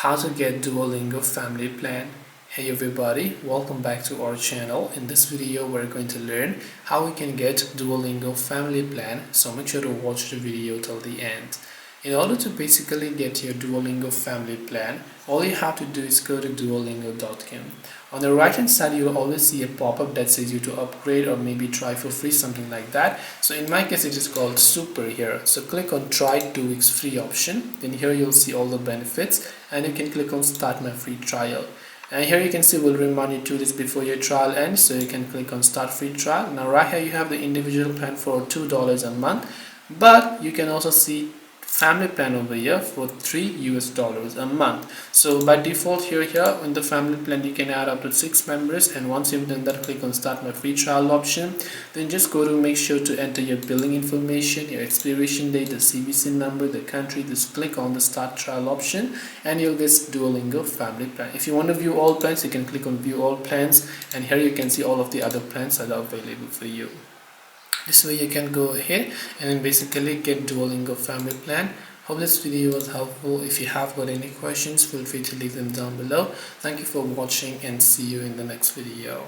how to get Duolingo family plan. Hey everybody, welcome back to our channel. In this video we're going to learn how we can get Duolingo family plan, so make sure to watch the video till the end. In order to basically get your Duolingo family plan, all you have to do is go to duolingo.com. On the right hand side you'll always see a pop-up that says you to upgrade or maybe try for free, something like that. So in my case it is called super here. So click on try 2 weeks free option. Then here you'll see all the benefits and you can click on start my free trial. And here you can see we'll remind you 2 days before your trial ends, so you can click on start free trial. Now right here you have the individual plan for $2 a month, but you can also see family plan over here for $3 a month. So by default here in the family plan you can add up to 6 members, and once you've done that, click on start my free trial option. Then just go to make sure to enter your billing information, your expiration date, the CVC number, the country. Just click on the start trial option and you'll get Duolingo family plan. If you want to view all plans, you can click on view all plans, and here you can see all of the other plans that are available for you. This way you can go ahead and basically get Duolingo family plan. Hope this video was helpful. If you have got any questions, feel free to leave them down below. Thank you for watching and see you in the next video.